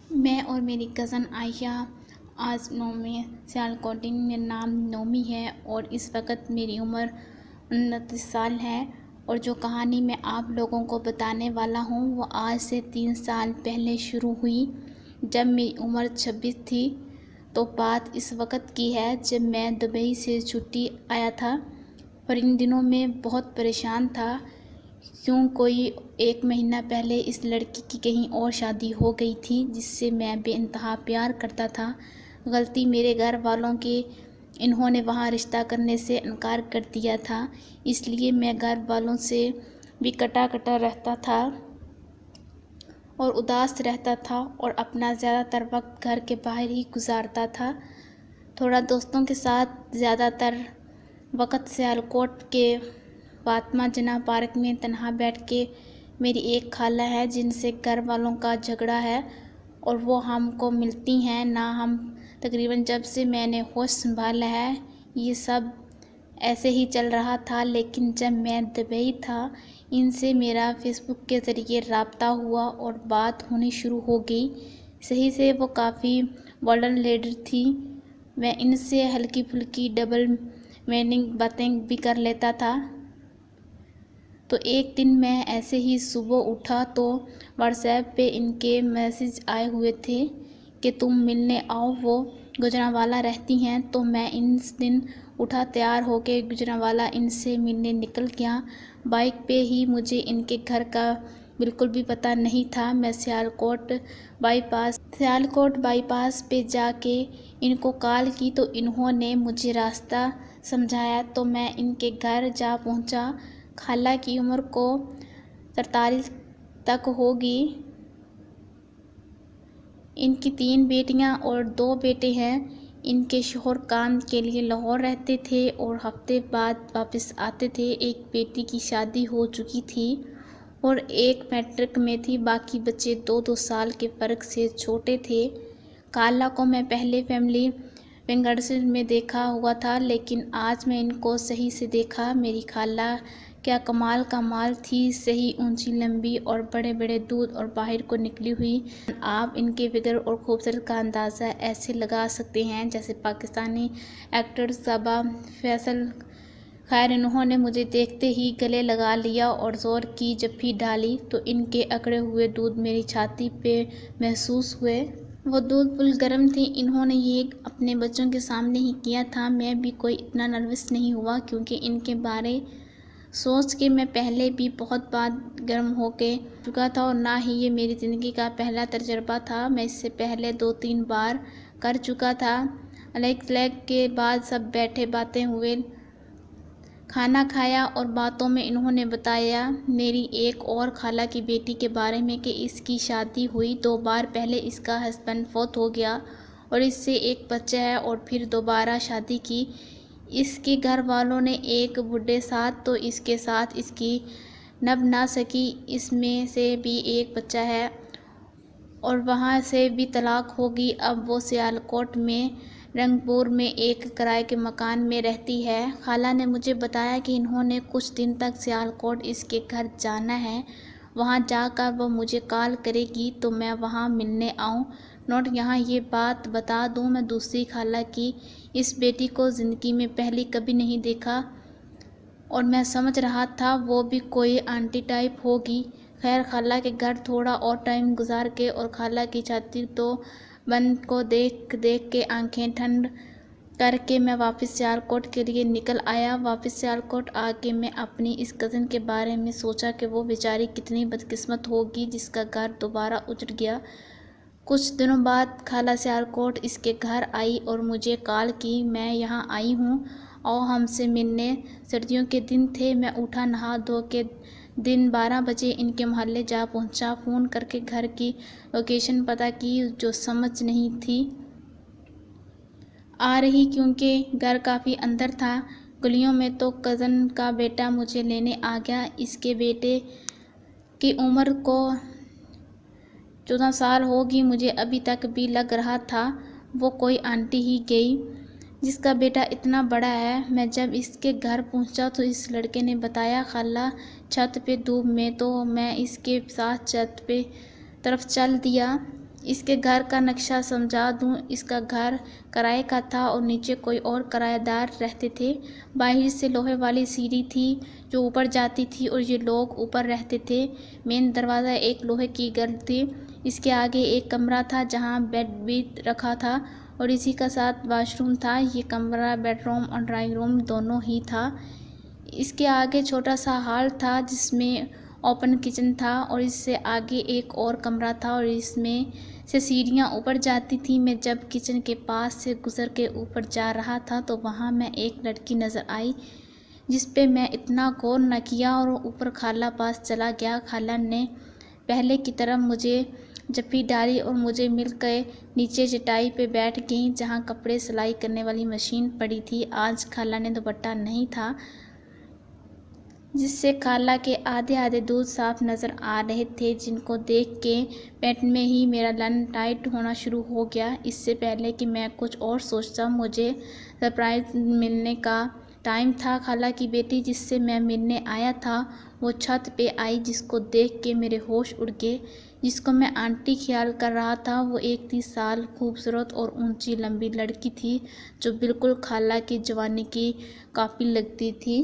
میں اور میری کزن عائشہ آج 9ویں سیالکوٹ۔ میرا نام نومی ہے اور اس وقت میری عمر 29 سال ہے، اور جو کہانی میں آپ لوگوں کو بتانے والا ہوں وہ آج سے 3 سال پہلے شروع ہوئی، جب میری عمر 26 تھی۔ تو بات اس وقت کی ہے جب میں دبئی سے چھٹی آیا تھا، اور ان دنوں میں بہت پریشان تھا کیوں کوئی 1 مہینہ پہلے اس لڑکی کی کہیں اور شادی ہو گئی تھی جس سے میں بے انتہا پیار کرتا تھا۔ غلطی میرے گھر والوں کی، انہوں نے وہاں رشتہ کرنے سے انکار کر دیا تھا، اس لیے میں گھر والوں سے بھی کٹا کٹا رہتا تھا اور اداس رہتا تھا، اور اپنا زیادہ تر وقت گھر کے باہر ہی گزارتا تھا، تھوڑا دوستوں کے ساتھ، زیادہ تر وقت سیالکوٹ کے فاطمہ جناح پارک میں تنہا بیٹھ کے۔ میری ایک خالہ ہے جن سے گھر والوں کا جھگڑا ہے اور وہ ہم کو ملتی ہیں نہ۔ ہم تقریباً جب سے میں نے ہوش سنبھالا ہے یہ سب ایسے ہی چل رہا تھا، لیکن جب میں دبئی تھا ان سے میرا فیس بک کے ذریعے رابطہ ہوا اور بات ہونی شروع ہو گئی۔ صحیح سے وہ کافی بولڈ لیڈی تھی، میں ان سے ہلکی پھلکی ڈبل میننگ باتیں بھی کر لیتا تھا۔ تو ایک دن میں ایسے ہی صبح اٹھا تو واٹس ایپ پہ ان کے میسج آئے ہوئے تھے کہ تم ملنے آؤ، وہ گوجرانوالہ رہتی ہیں۔ تو میں اس دن اٹھا، تیار ہو کے گوجرانوالہ ان سے ملنے نکل گیا، بائیک پہ ہی۔ مجھے ان کے گھر کا بالکل بھی پتہ نہیں تھا۔ میں سیالکوٹ بائی پاس پہ جا کے ان کو کال کی تو انہوں نے مجھے راستہ سمجھایا، تو میں ان کے گھر جا پہنچا۔ خالہ کی عمر کو 43 تک ہوگی، ان کی 3 بیٹیاں اور 2 بیٹے ہیں۔ ان کے شوہر کام کے لیے لاہور رہتے تھے اور ہفتے بعد واپس آتے تھے۔ ایک بیٹی کی شادی ہو چکی تھی اور ایک میٹرک میں تھی، باقی بچے 2-2 سال کے فرق سے چھوٹے تھے۔ خالہ کو میں پہلے فیملی فنکشن میں دیکھا ہوا تھا، لیکن آج میں ان کو صحیح سے دیکھا۔ میری خالہ کیا کمال کا مال تھی، صحیح اونچی لمبی اور بڑے بڑے دودھ اور باہر کو نکلی ہوئی۔ آپ ان کے فگر اور خوبصورتی کا اندازہ ایسے لگا سکتے ہیں جیسے پاکستانی ایکٹر صبا فیصل۔ خیر، انہوں نے مجھے دیکھتے ہی گلے لگا لیا اور زور کی جھپی ڈالی تو ان کے اکڑے ہوئے دودھ میری چھاتی پہ محسوس ہوئے۔ وہ دودھ فل گرم تھے۔ انہوں نے یہ اپنے بچوں کے سامنے ہی کیا تھا۔ میں بھی کوئی اتنا نروس نہیں ہوا کیونکہ ان کے بارے سوچ کے میں پہلے بھی بہت بار گرم ہو کے چکا تھا، اور نہ ہی یہ میری زندگی کا پہلا تجربہ تھا، میں اس سے پہلے 2-3 بار کر چکا تھا۔ لیگ کے بعد سب بیٹھے، باتیں ہوئیں، کھانا کھایا اور باتوں میں انہوں نے بتایا میری ایک اور خالہ کی بیٹی کے بارے میں کہ اس کی شادی ہوئی 2 بار پہلے، اس کا ہسبینڈ فوت ہو گیا اور اس سے ایک بچہ ہے، اور پھر دوبارہ شادی کی۔ اس کے گھر والوں نے ایک بوڑھے ساتھ، تو اس کے ساتھ اس کی نبھ نہ سکی، اس میں سے بھی ایک بچہ ہے اور وہاں سے بھی طلاق ہو گئی۔ اب وہ سیالکوٹ میں رنگ پور میں ایک کرائے کے مکان میں رہتی ہے۔ خالہ نے مجھے بتایا کہ انہوں نے کچھ دن تک سیالکوٹ اس کے گھر جانا ہے، وہاں جا کر وہ مجھے کال کرے گی تو میں وہاں ملنے آؤں۔ نوٹ: یہاں یہ بات بتا دوں، میں دوسری خالہ کی اس بیٹی کو زندگی میں پہلے کبھی نہیں دیکھا اور میں سمجھ رہا تھا وہ بھی کوئی آنٹی ٹائپ ہوگی۔ خیر، خالہ کے گھر تھوڑا اور ٹائم گزار کے اور خالہ کی چھاتی تو بند کو دیکھ دیکھ کے آنکھیں ٹھنڈ کر کے میں واپس سیالکوٹ کے لیے نکل آیا۔ واپس سیالکوٹ آ کے میں اپنی اس کزن کے بارے میں سوچا کہ وہ بیچاری کتنی بدقسمت ہوگی جس کا گھر دوبارہ اجڑ گیا۔ کچھ دنوں بعد خالہ سیالکوٹ اس کے گھر آئی اور مجھے کال کی، میں یہاں آئی ہوں، آؤ ہم سے ملنے۔ سردیوں کے دن تھے، میں اٹھا، نہا دھو کے دن 12 بجے ان کے محلے جا پہنچا۔ فون کر کے گھر کی لوکیشن پتہ کی جو سمجھ نہیں تھی آ رہی کیونکہ گھر کافی اندر تھا گلیوں میں، تو کزن کا بیٹا مجھے لینے آ گیا۔ اس کے بیٹے کی عمر کو 14 سال ہوگی، مجھے ابھی تک بھی لگ رہا تھا وہ کوئی آنٹی ہی گئی جس کا بیٹا اتنا بڑا ہے۔ میں جب اس کے گھر پہنچا تو اس لڑکے نے بتایا خالہ چھت پہ دھوپ میں، تو میں اس کے ساتھ چھت پہ طرف چل دیا۔ اس کے گھر کا نقشہ سمجھا دوں۔ اس کا گھر کرائے کا تھا اور نیچے کوئی اور کرایہ دار رہتے تھے۔ باہر سے لوہے والی سیڑھی تھی جو اوپر جاتی تھی اور یہ لوگ اوپر رہتے تھے۔ مین دروازہ ایک لوہے کی گرل تھی۔ اس کے آگے ایک کمرہ تھا جہاں بیڈ بھی رکھا تھا اور اسی کا ساتھ واش روم تھا۔ یہ کمرہ بیڈ روم اور ڈرائنگ روم دونوں ہی تھا۔ اس کے آگے چھوٹا سا ہال تھا جس میں اوپن کچن تھا اور اس سے آگے ایک اور کمرہ تھا اور اس میں سے سیڑھیاں اوپر جاتی تھیں۔ میں جب کچن کے پاس سے گزر کے اوپر جا رہا تھا تو وہاں میں ایک لڑکی نظر آئی جس پہ میں اتنا غور نہ کیا اور اوپر خالہ پاس چلا گیا۔ خالہ نے پہلے کی طرح مجھے جپی ڈالی اور مجھے مل کے نیچے چٹائی پہ بیٹھ گئیں جہاں کپڑے سلائی کرنے والی مشین پڑی تھی۔ آج خالہ نے دوپٹہ نہیں تھا جس سے خالہ کے آدھے آدھے دودھ صاف نظر آ رہے تھے جن کو دیکھ کے پینٹ میں ہی میرا لن ٹائٹ ہونا شروع ہو گیا۔ اس سے پہلے کہ میں کچھ اور سوچتا مجھے سرپرائز ملنے کا ٹائم تھا۔ خالہ کی بیٹی جس سے میں ملنے آیا تھا وہ چھت پہ آئی جس کو دیکھ کے میرے ہوش اڑ گئے۔ جس کو میں آنٹی خیال کر رہا تھا وہ ایک 30 سال خوبصورت اور اونچی لمبی لڑکی تھی جو بالکل خالہ کی جوانی کی کاپی لگتی تھی۔